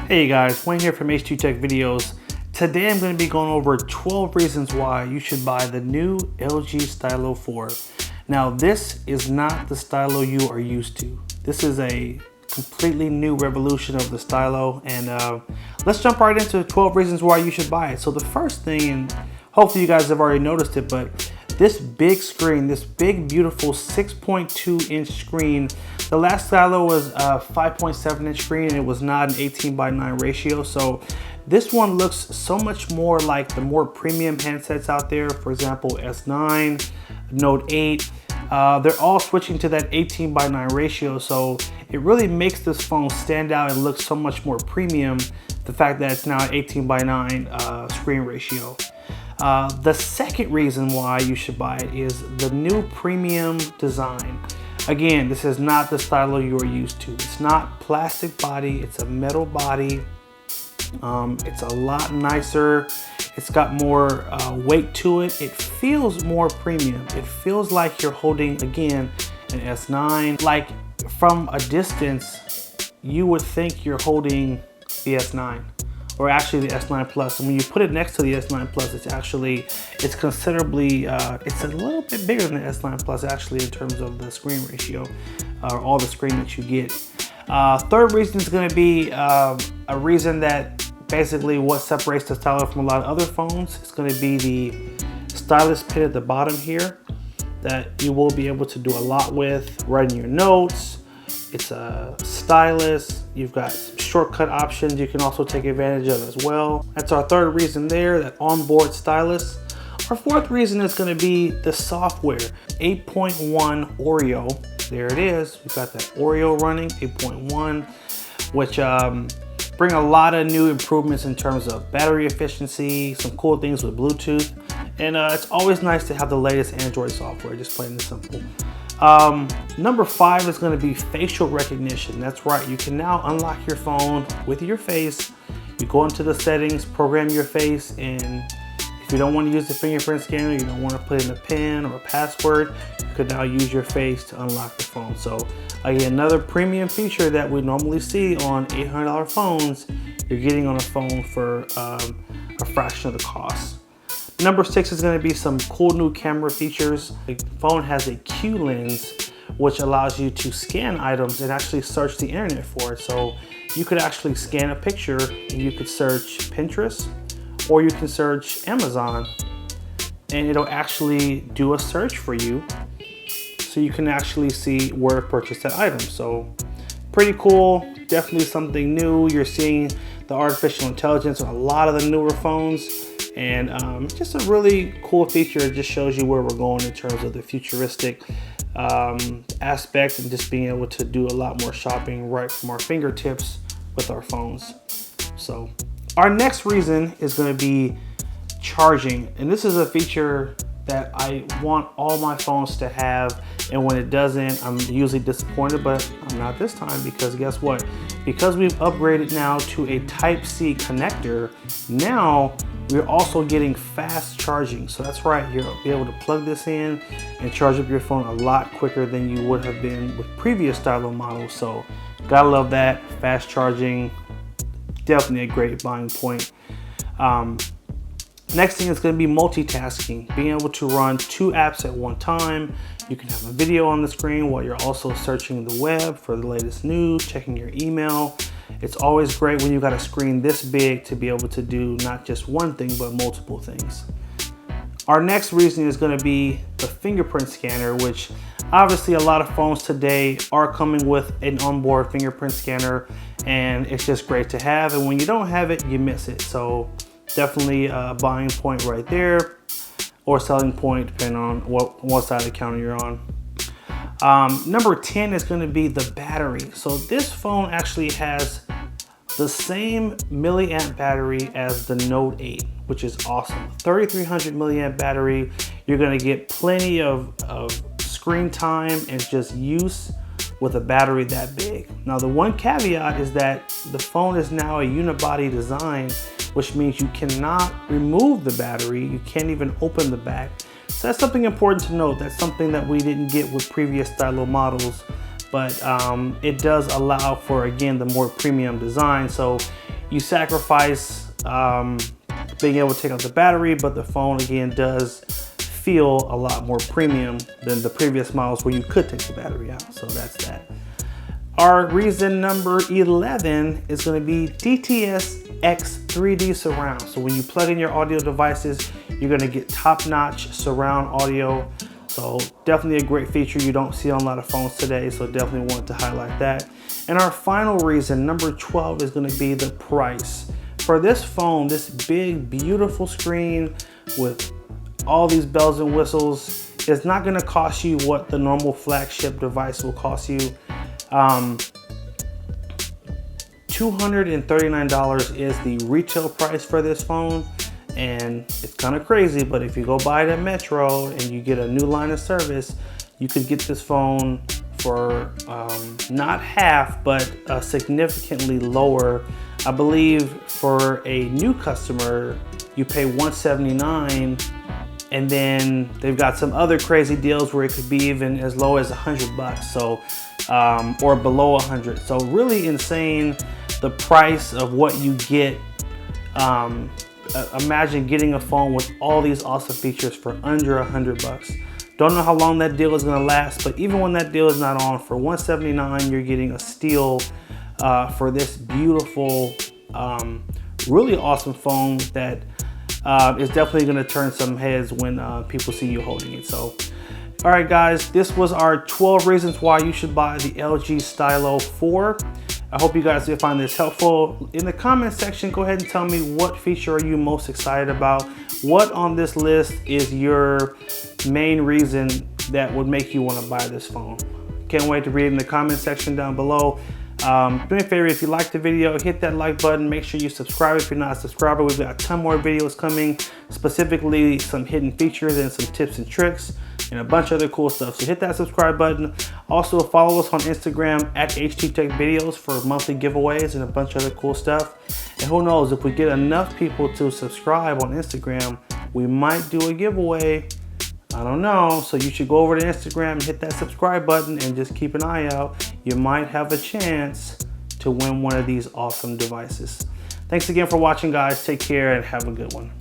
Hey guys, Wayne here from H2 Tech Videos. Today I'm going to be going over 12 reasons why you should buy the new LG Stylo 4. Now this is not the Stylo you are used to. This is a completely new revolution of the Stylo, and let's jump right into 12 reasons why you should buy it. So the first thing, and hopefully you guys have already noticed it, but this big screen, this big beautiful 6.2 inch screen. The last Stylo was a 5.7 inch screen and it was not an 18:9 ratio. So this one looks so much more like the more premium handsets out there. For example, S9, Note 8, they're all switching to that 18:9 ratio. So it really makes this phone stand out and look so much more premium. The fact that it's now an 18:9 screen ratio. The second reason why you should buy it is the new premium design. Again, this is not the Stylo you are used to. It's not plastic body, it's a metal body. It's a lot nicer. It's got more weight to it. It feels more premium. It feels like you're holding, again, an S9. Like from a distance, you would think you're holding the S9. Or actually the S9 Plus. And when you put it next to the S9 Plus, it's considerably, it's a little bit bigger than the S9 Plus actually in terms of the screen ratio, or all the screen that you get. Third reason is gonna be a reason that basically what separates the Stylo from a lot of other phones. It's gonna be the stylus pin at the bottom here that you will be able to do a lot with, writing your notes. It's a stylus. You've got some shortcut options you can also take advantage of as well. That's our third reason there, that onboard stylus. Our fourth reason is going to be the software. 8.1 Oreo. There it is. We've got that Oreo running, 8.1, which bring a lot of new improvements in terms of battery efficiency, some cool things with Bluetooth. And it's always nice to have the latest Android software, just plain and simple. Number 5 is going to be facial recognition. That's right, you can now unlock your phone with your face. You go into the settings, program your face, and if you don't want to use the fingerprint scanner, you don't want to put in a PIN or a password, you could now use your face to unlock the phone. So again, another premium feature that we normally see on $800 phones, you're getting on a phone for a fraction of the cost. Number 6 is going to be some cool new camera features. The phone has a Q lens, which allows you to scan items and actually search the internet for it. So you could actually scan a picture and you could search Pinterest, or you can search Amazon, and it'll actually do a search for you. So you can actually see where to purchase that item. So pretty cool, definitely something new. You're seeing the artificial intelligence on a lot of the newer phones. And just a really cool feature. It just shows you where we're going in terms of the futuristic aspect, and just being able to do a lot more shopping right from our fingertips with our phones. So our next reason is going to be charging. And this is a feature that I want all my phones to have, and when it doesn't, I'm usually disappointed, but I'm not this time, because guess what? Because we've upgraded now to a Type-C connector, now we're also getting fast charging. So that's right, you'll be able to plug this in and charge up your phone a lot quicker than you would have been with previous Stylo models. So gotta love that, fast charging, definitely a great buying point. Next thing is going to be multitasking, being able to run 2 apps at one time. You can have a video on the screen while you're also searching the web for the latest news, checking your email. It's always great when you've got a screen this big to be able to do not just one thing, but multiple things. Our next reason is going to be the fingerprint scanner, which obviously a lot of phones today are coming with an onboard fingerprint scanner, and it's just great to have. And when you don't have it, you miss it. So definitely a buying point right there, or selling point depending on what side of the counter you're on. Number 10 is going to be the battery. So this phone actually has the same milliamp battery as the Note 8, which is awesome. 3300 milliamp battery. You're going to get plenty of screen time and just use with a battery that big. Now the one caveat is that the phone is now a unibody design, which means you cannot remove the battery. You can't even open the back. So that's something important to note. That's something that we didn't get with previous Stylo models, but it does allow for, again, the more premium design. So You sacrifice being able to take out the battery, but the phone again does feel a lot more premium than the previous models where you could take the battery out. So that's that. Our reason number 11 is going to be DTS X 3D surround. So when you plug in your audio devices, you're going to get top-notch surround audio. So definitely a great feature you don't see on a lot of phones today. So definitely want to highlight that. And our final reason, number 12, is going to be the price. For this phone, this big, beautiful screen with all these bells and whistles, it's not going to cost you what the normal flagship device will cost you. $239 is the retail price for this phone, and it's kind of crazy, but if you go buy it at Metro and you get a new line of service, you could get this phone for not half, but significantly lower. I believe for a new customer, you pay $179, and then they've got some other crazy deals where it could be even as low as $100. So, or below 100. So really insane, the price of what you get. Imagine getting a phone with all these awesome features for under $100. Don't know how long that deal is gonna last, but even when that deal is not on, for $179, you're getting a steal for this beautiful, really awesome phone that is definitely gonna turn some heads when people see you holding it. So, all right guys, this was our 12 reasons why you should buy the LG Stylo 4. I hope you guys did find this helpful. In the comment section, go ahead and tell me what feature are you most excited about? What on this list is your main reason that would make you want to buy this phone? Can't wait to read it in the comment section down below. Do me a favor, if you liked the video, hit that like button. Make sure you subscribe if you're not a subscriber. We've got a ton more videos coming, specifically some hidden features and some tips and tricks and a bunch of other cool stuff. So hit that subscribe button. Also follow us on Instagram at HTTechVideos for monthly giveaways and a bunch of other cool stuff. And who knows, if we get enough people to subscribe on Instagram, we might do a giveaway. I don't know, so you should go over to Instagram and hit that subscribe button and just keep an eye out. You might have a chance to win one of these awesome devices. Thanks again for watching, guys. Take care and have a good one.